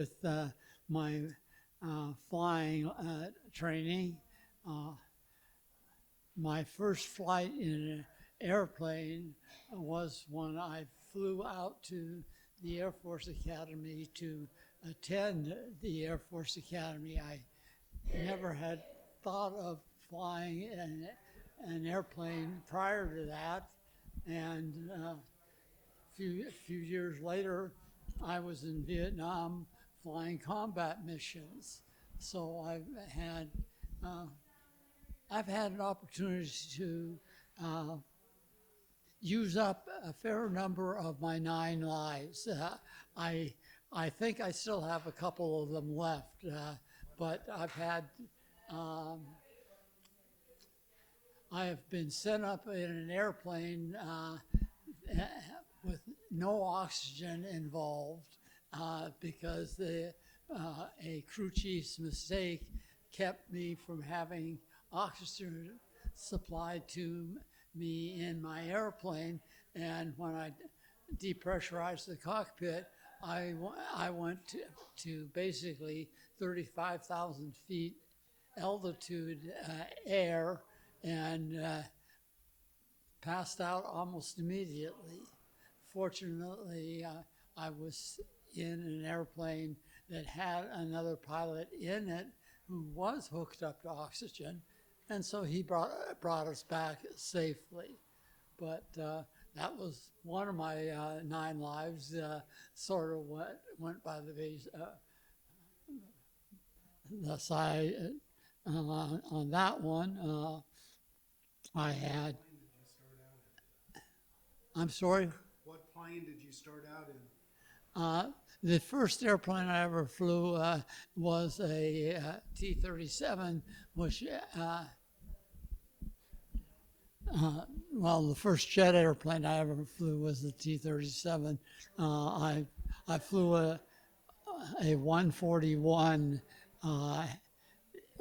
with my flying training. My first flight in an airplane was when I flew out to the Air Force Academy to attend the Air Force Academy. I never had thought of flying an airplane prior to that, and few years later, I was in Vietnam flying combat missions. So uh, I've had an opportunity to uh, use up a fair number of my 9 lives. I I think I still have a couple of them left, but um, I have been sent up in an airplane with no oxygen involved because a crew chief's mistake kept me from having oxygen supplied to me in my airplane. And when I depressurized the cockpit, I went to basically 35,000 feet altitude air and passed out almost immediately. Fortunately, I was in an airplane that had another pilot in it who was hooked up to oxygen, and so he brought us back safely. But that was one of my 9 lives. Sort of went by the side on that one. I had. I'm sorry. What plane did you start out in? The first airplane I ever flew was a T-37, which, well, the first jet airplane I ever flew was the T-37. I flew a 141,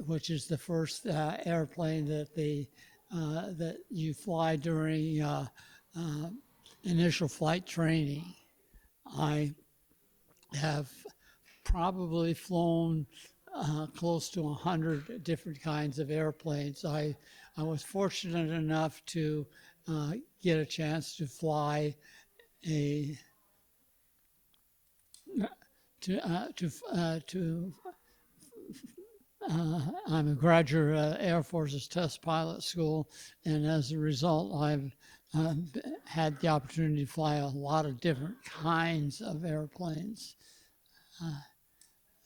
which is the first airplane that you fly during initial flight training. I have probably flown close to 100 different kinds of airplanes. I was fortunate enough to get a chance to fly a I'm a graduate of Air Force's test pilot school, and as a result, I've had the opportunity to fly a lot of different kinds of airplanes.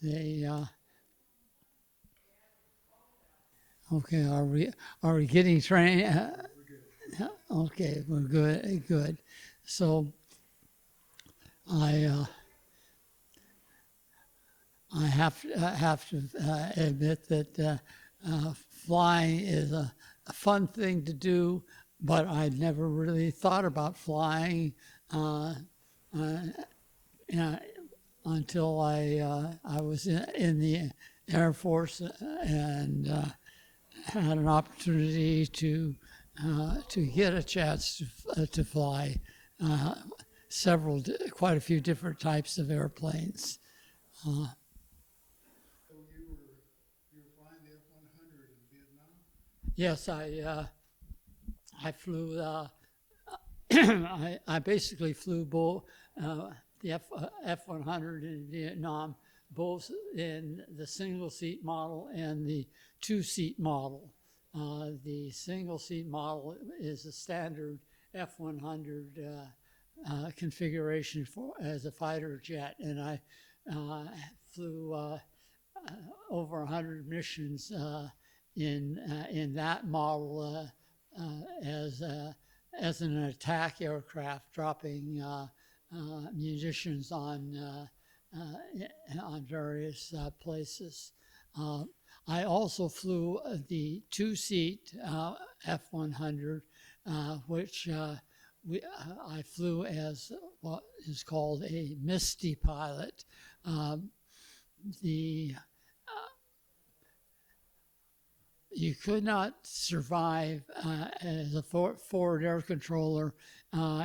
They okay. Are we getting trained? Okay, we're good. So I have to admit that flying is a fun thing to do, but I never really thought about flying until I was in the Air Force and had an opportunity to get a chance to fly quite a few different types of airplanes. So you were flying the F-100 in Vietnam? Yes, I flew. I basically flew both the F-100 in Vietnam, both in the single-seat model and the two-seat model. The single-seat model is a standard F-100 configuration as a fighter jet, and I flew over 100 missions in that model as an attack aircraft, dropping munitions on various places. I also flew the two-seat F-100, which I flew as what is called a Misty pilot. you could not survive as a forward air controller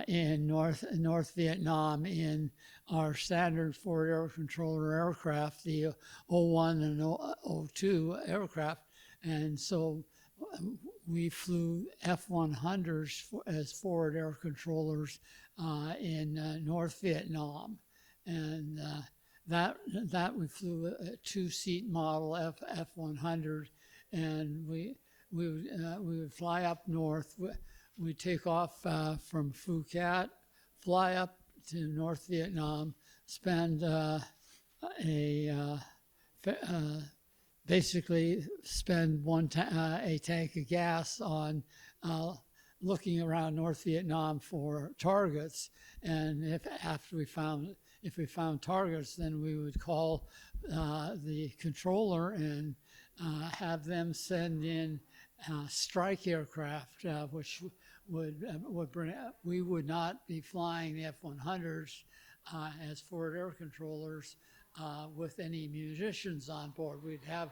in North Vietnam in our standard forward air controller aircraft, the O-1 and O-2 aircraft, and so we flew F-100s as forward air controllers in North Vietnam, and that we flew a two-seat model F-100, and we would fly up north. We'd take off from Phuket, fly up to North Vietnam, spend basically spend a tank of gas on looking around North Vietnam for targets, and if we found targets, then we would call the controller and have them send in strike aircraft, which would bring. We would not be flying the F-100s as forward air controllers with any munitions on board. We'd have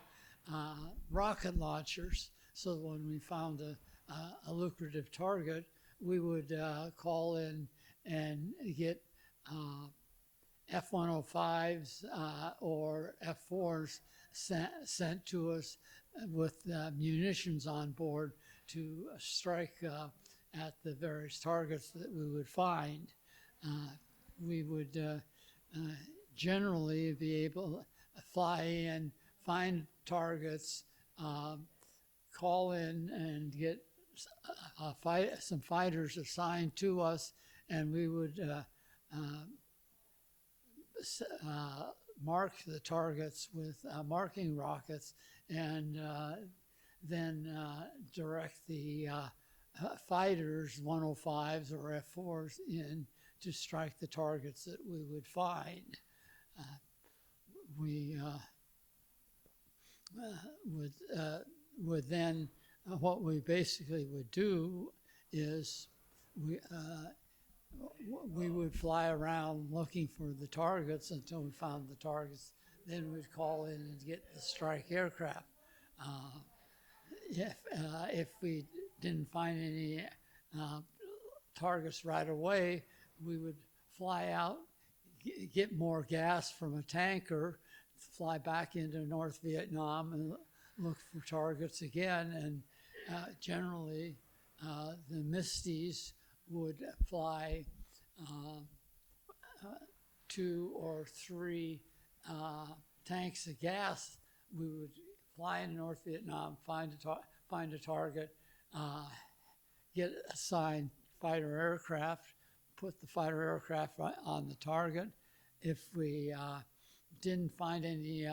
rocket launchers, so when we found a lucrative target, we would call in and get F-105s or F-4s sent to us with munitions on board to strike at the various targets that we would find. We would generally be able to fly in, find targets, call in and get some fighters assigned to us, and we would mark the targets with marking rockets, and then direct the fighters, 105s or F-4s, in to strike the targets that we would find. We would then, what we basically would do is we would fly around looking for the targets until we found the targets. Then we'd call in and get the strike aircraft. If we didn't find any targets right away, we would fly out, get more gas from a tanker, fly back into North Vietnam and look for targets again. And generally, the Misties would fly 2 or 3 tanks of gas. We would fly into North Vietnam, find a target, get assigned fighter aircraft, put the fighter aircraft on the target. If we didn't find any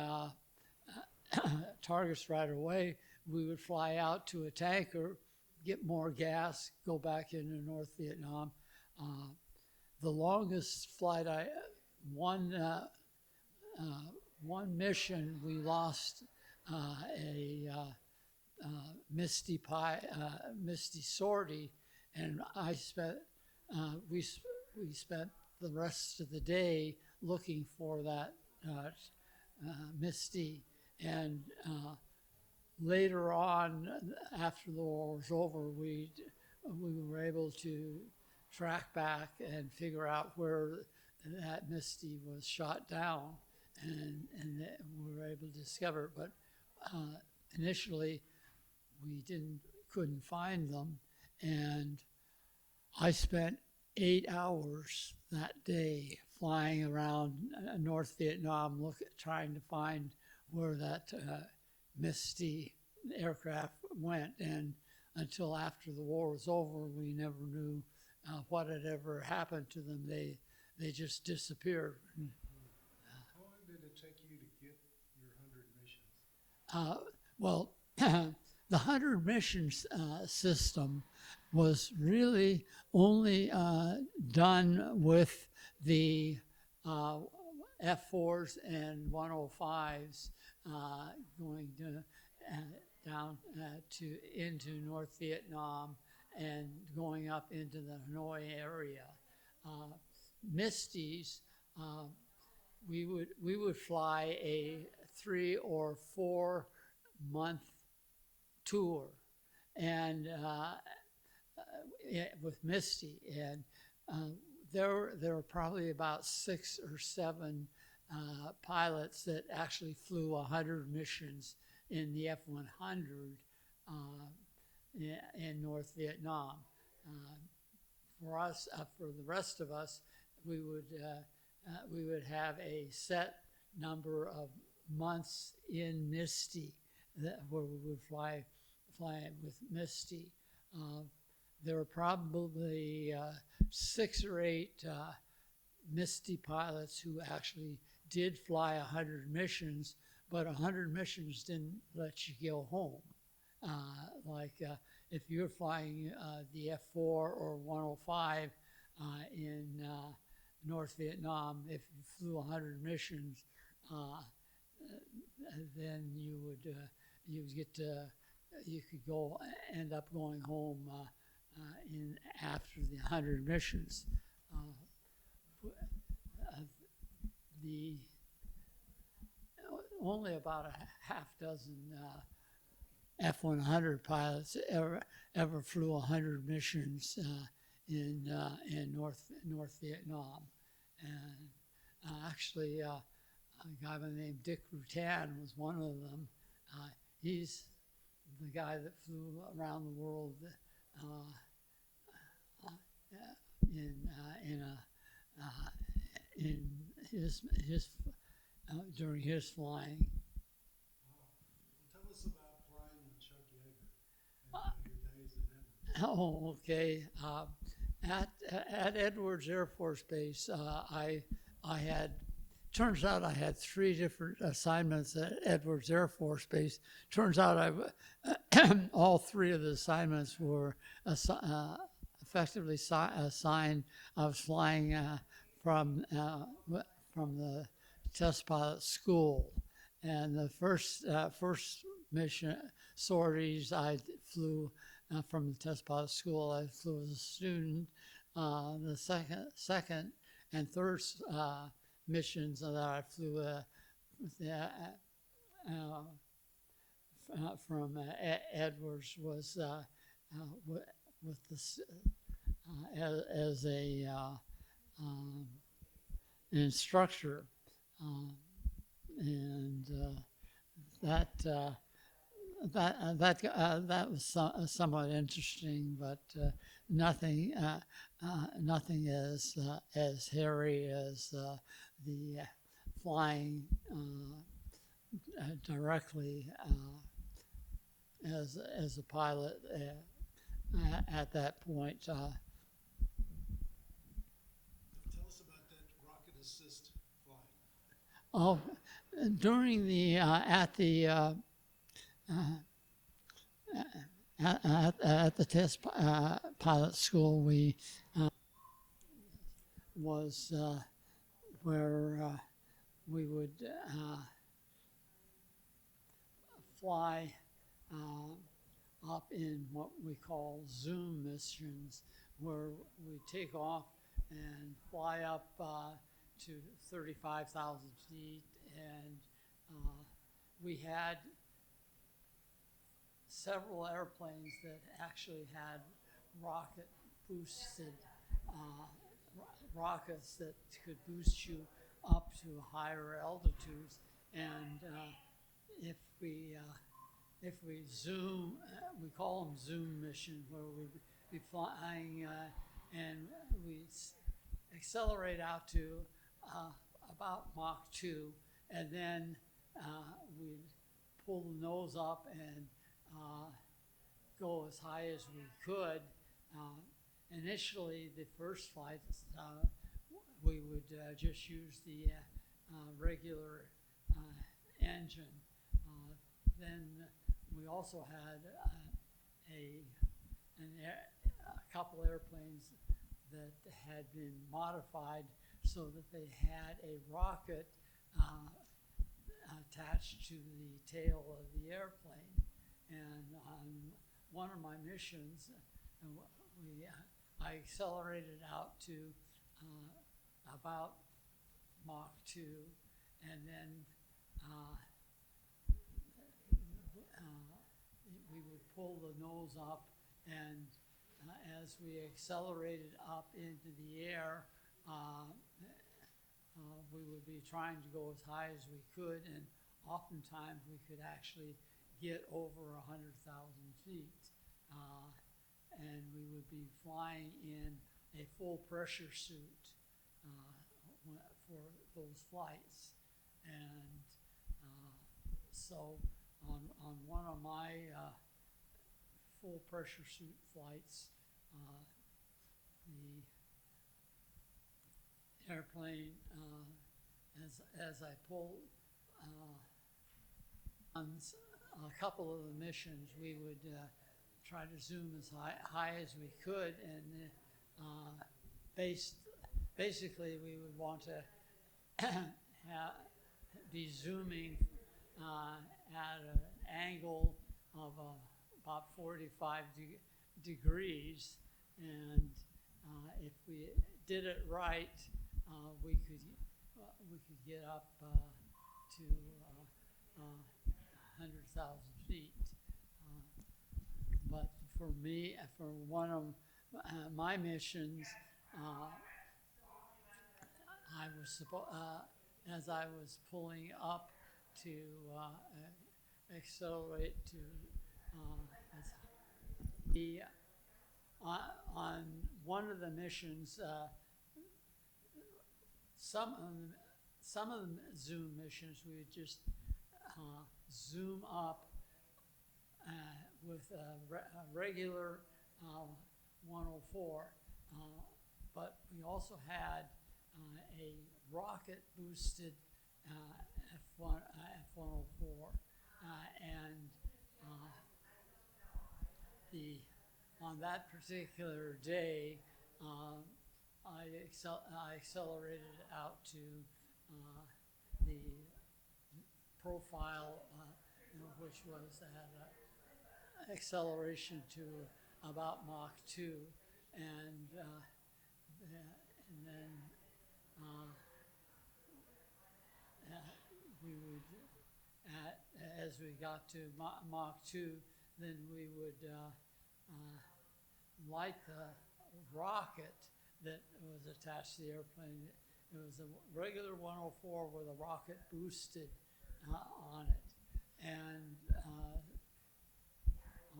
targets right away, we would fly out to a tanker, get more gas, go back into North Vietnam. The longest flight, one mission, we lost a Misty sortie, and we spent the rest of the day looking for that Misty, and later on, after the war was over, we were able to track back and figure out where that Misty was shot down, and we were able to discover it. But initially, we couldn't find them, and I spent 8 hours that day flying around North Vietnam, trying to find where that Misty aircraft went, and until after the war was over, we never knew what had ever happened to them. They just disappeared. How long did it take you to get your 100 missions? Well, the 100 missions system was really only done with the F-4s and 105s going down into North Vietnam and going up into the Hanoi area. Misties, we would fly a 3 or 4 month tour, and with Misty, and there were probably about 6 or 7 pilots that actually flew 100 missions in the F-100 in North Vietnam. For us, for the rest of us, we would have a set number of months in Misty where we would fly with Misty. There were probably 6 or 8 Misty pilots who actually did fly 100 missions, but 100 missions didn't let you go home. If you're flying the F-4 or 105 in North Vietnam, if you flew 100 missions, then you could end up going home in after the 100 missions. The only about a half dozen F-100 pilots ever flew 100 missions in North Vietnam, and actually a guy by the name Dick Rutan was one of them. He's the guy that flew around the world during his flying. Tell us about flying with Chuck Yeager and your days at Edwards. Oh, okay. At Edwards Air Force Base, turns out I had 3 different assignments at Edwards Air Force Base. Turns out all 3 of the assignments were effectively assigned. I was flying from the test pilot school, and the first mission sorties I flew from the test pilot school. I flew as a student. The second and third missions that I flew from Edwards was with this as a an instructor, and that was somewhat interesting, but nothing as hairy as the flying directly as a pilot at that point. Tell us about that rocket assist flying. Oh, during the at the test pilot school, we was where we would fly up in what we call Zoom missions, where we take off and fly up to 35,000 feet, and we had several airplanes that actually had rocket boosted rockets that could boost you up to higher altitudes, and if we zoom, we call them zoom missions, where we'd be flying and we accelerate out to about Mach 2, and then we'd pull the nose up and go as high as we could. Initially, the first flights, we would just use the regular engine. Then we also had a couple airplanes that had been modified so that they had a rocket attached to the tail of the airplane. And on one of my missions, I accelerated out to about Mach 2, and then we would pull the nose up, and as we accelerated up into the air, we would be trying to go as high as we could, and oftentimes we could actually get over 100,000 feet. And we would be flying in a full pressure suit for those flights. And so on one of my full pressure suit flights, the airplane, as I pulled on a couple of the missions, we would try to zoom as high as we could, and basically we would want to be zooming at an angle of about 45 degrees, and if we did it right, we could get up to 100,000 feet. But for me, for one of my missions, I was as I was pulling up to accelerate to on one of the missions, some of the Zoom missions, we would just zoom up with a regular 104, but we also had a rocket boosted F-104, and on that particular day, I accelerated out to the profile, which was at acceleration to about Mach 2, and then we would, as we got to Mach 2, then we would light the rocket that was attached to the airplane. It was a regular 104 with a rocket boosted on it. And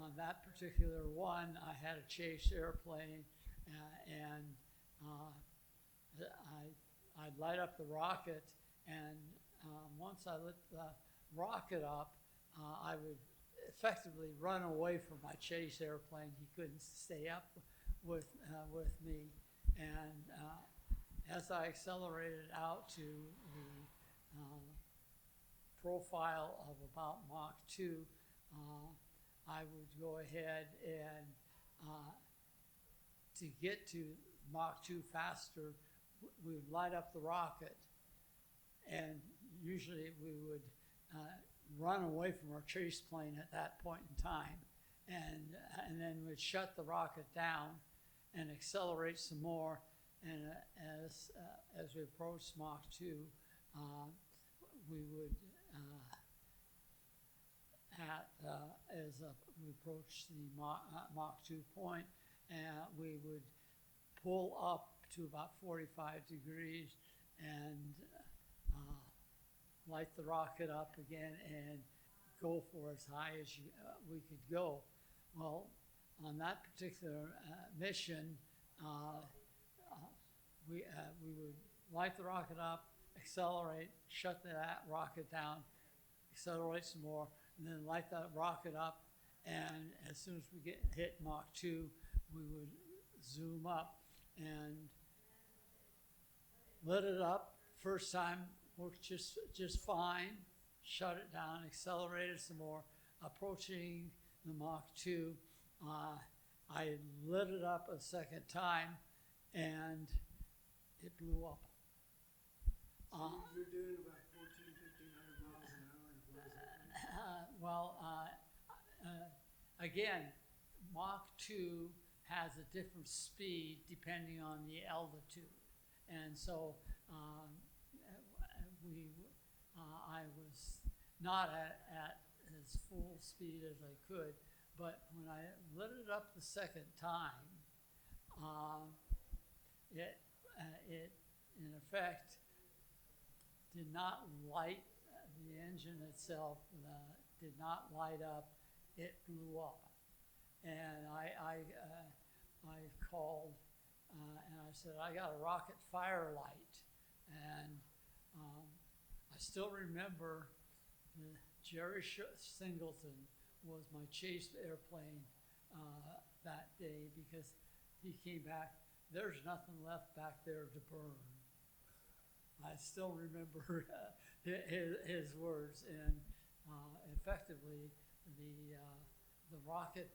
on that particular one, I had a chase airplane, and I'd light up the rocket, and once I lit the rocket up, I would effectively run away from my chase airplane. He couldn't stay up with me, and as I accelerated out to the profile of about Mach 2, I would go ahead and to get to Mach 2 faster, we would light up the rocket, and usually we would run away from our chase plane at that point in time, and then we'd shut the rocket down and accelerate some more, and as we approached Mach 2, we would as we approached the Mach 2 point, we would pull up to about 45 degrees and light the rocket up again and go for as high as we could go. Well, on that particular mission, we would light the rocket up, accelerate, shut that rocket down, accelerate some more, and then light that rocket up, and as soon as we hit Mach 2, we would zoom up and lit it up. First time worked just fine, shut it down, accelerated some more, approaching the Mach 2. I lit it up a second time, and it blew up. You're doing about 1,400, 1,500 miles an hour and it blows up. Again, Mach 2 has a different speed depending on the altitude, and so I was not at as full speed as I could, but when I lit it up the second time, it in effect did not light, the engine itself did not light up, it blew up. And I called and I said, I got a rocket fire light. And I still remember Jerry Singleton was my chase airplane that day, because he came back, there's nothing left back there to burn. I still remember his words, and effectively the rocket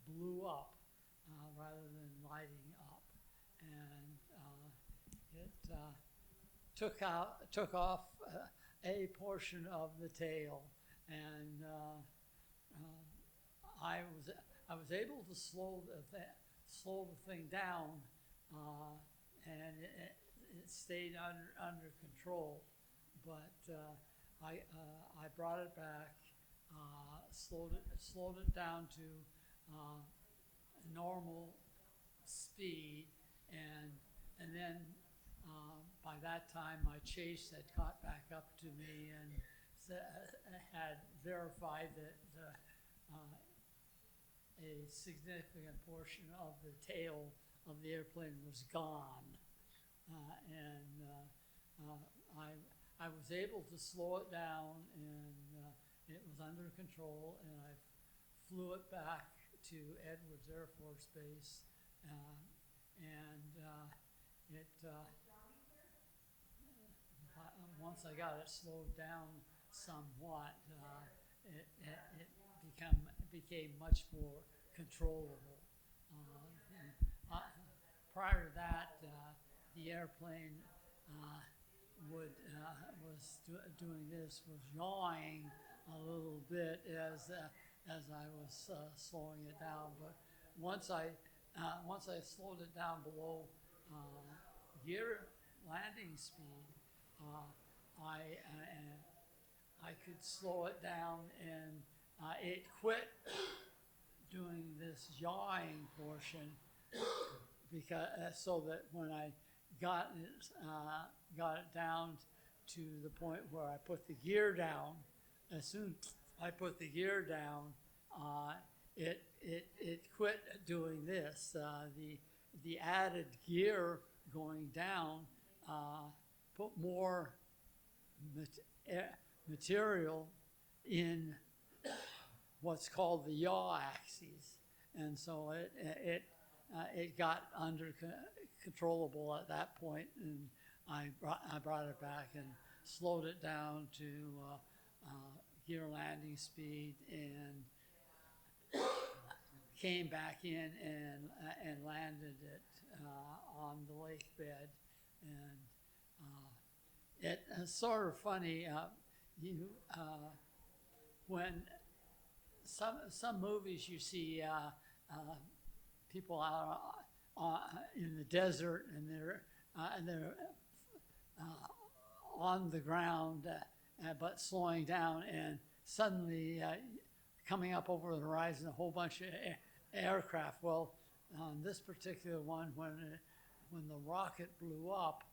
blew up rather than lighting up, and it took off a portion of the tail, and I was able to slow the thing down, and it stayed under control, but I brought it back, slowed it down to normal speed, and then by that time my chase had caught back up to me and had verified that a significant portion of the tail of the airplane was gone, and I was able to slow it down, and it was under control, and I flew it back to Edwards Air Force Base, once I got it slowed down somewhat, it became much more controllable. Prior to that, the airplane was yawing a little bit as I was slowing it down. But once I slowed it down below gear landing speed, I could slow it down, and it quit doing this yawing portion, because so that when I got it down to the point where I put the gear down, as soon as I put the gear down, it quit doing this. The added gear going down put more material in what's called the yaw axis, and so it got controllable at that point, and I brought it back and slowed it down to gear landing speed, and came back in and landed it on the lake bed. And it's sort of funny, when some movies you see people out in the desert, and they're on the ground, but slowing down, and suddenly coming up over the horizon a whole bunch of aircraft. Well, on this particular one, when the rocket blew up,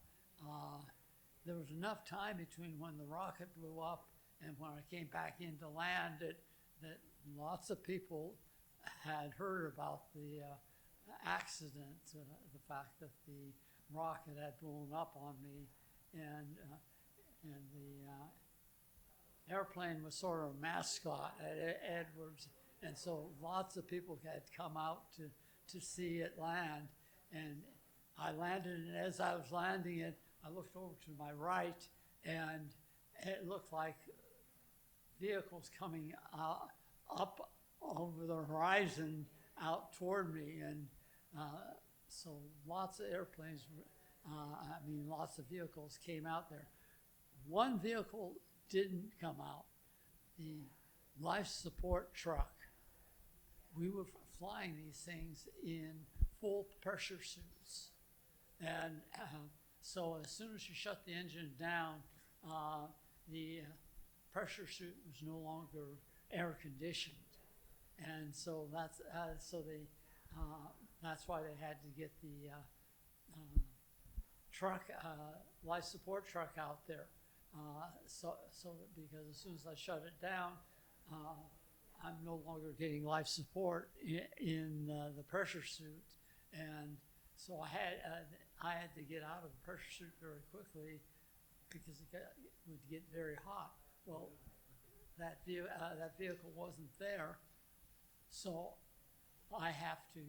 there was enough time between when the rocket blew up and when I came back into land that lots of people had heard about the accident, the fact that the rocket had blown up on me, and the airplane was sort of a mascot at Edwards, and so lots of people had come out to see it land. And I landed, and as I was landing it, I looked over to my right, and it looked like vehicles coming up over the horizon out toward me, and so lots of airplanes, lots of vehicles came out there. One vehicle didn't come out, the life support truck. We were flying these things in full pressure suits, and so as soon as you shut the engine down, the pressure suit was no longer air conditioned, And so that's why they had to get the truck, life support truck out there. Because as soon as I shut it down, I'm no longer getting life support in the pressure suit, and so I had to get out of the pressure suit very quickly because it would get very hot. Well, that vehicle wasn't there, so I have to.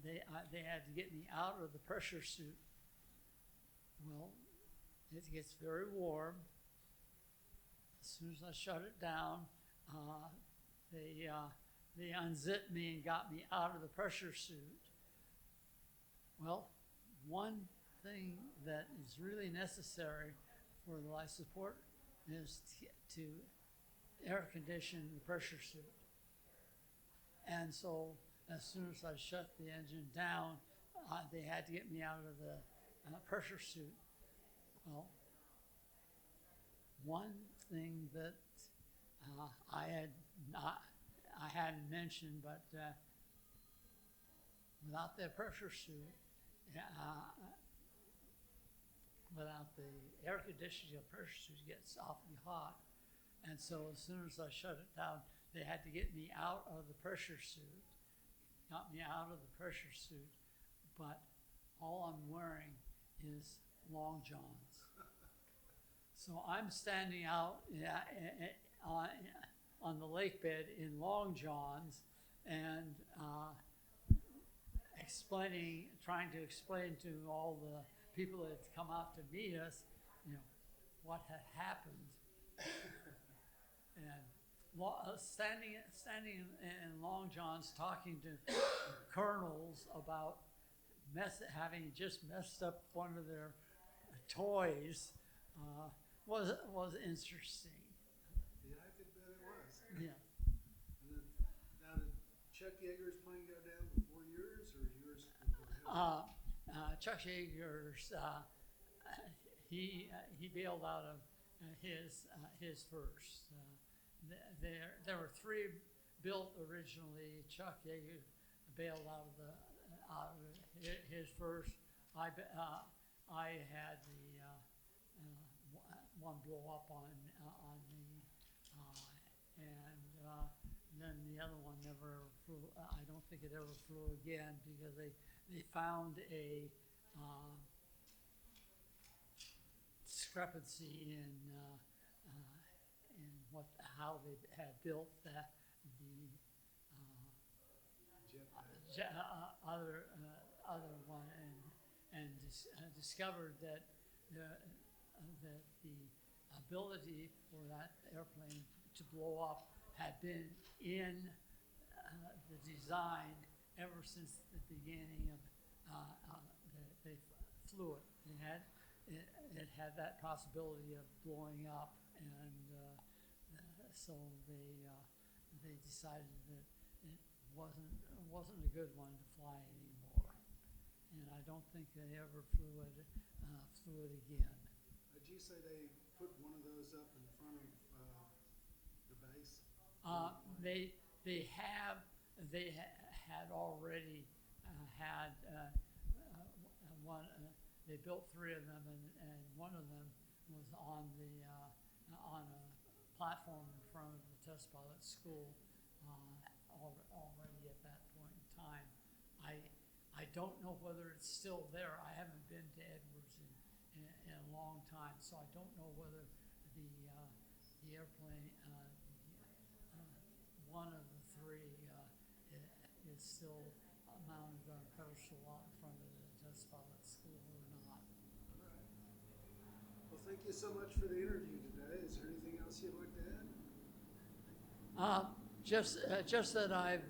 They had to get me out of the pressure suit. Well, it gets very warm. As soon as I shut it down, they unzipped me and got me out of the pressure suit. Well, one thing that is really necessary for the life support is to air condition the pressure suit. And so as soon as I shut the engine down, they had to get me out of the pressure suit. Well, one thing that I hadn't mentioned, but without the pressure suit, without the air conditioning, the pressure suit gets awfully hot. And so as soon as I shut it down, they had to get me out of the pressure suit, got me out of the pressure suit, but all I'm wearing is long johns. So I'm standing out on the lake bed in long johns and trying to explain to all the people that had come out to meet us, what had happened. And standing in long johns talking to colonels about having just messed up one of their toys was interesting. Yeah, I could bet it was. Yeah. And then, now did Chuck Yeager's plane go down before yours, or yours before him? Chuck Yeager's, he bailed out of his first. There were three built originally. Chuck Yeager bailed out of his first. I had the one blow up on me, and then the other one never flew. I don't think it ever flew again because they found a discrepancy in how they had built the other one, and discovered that the ability for that airplane to blow up had been in the design ever since the beginning of they flew it. It had that possibility of blowing up, and so they decided that it wasn't a good one to fly anymore, and I don't think they ever flew it again. Did you say they put one of those up in front of the base? They had already had one. They built three of them, and one of them was on a platform in front of the test pilot school already at that point in time. I don't know whether it's still there. I haven't been to Edwards in a long time, so I don't know whether the airplane, one of the three, is still mounted on a pedestal out in front of the test pilot school or not. All right. Well, thank you so much for the interview today. Is there anything else you'd like to add? Just that I've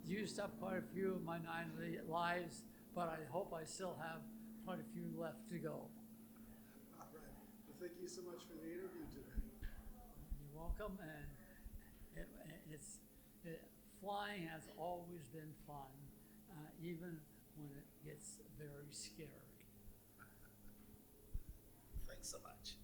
used up quite a few of my 9 lives, but I hope I still have quite a few left to go. All right. Well, thank you so much for the interview today. You're welcome, and flying has always been fun, even when it gets very scary. Thanks so much.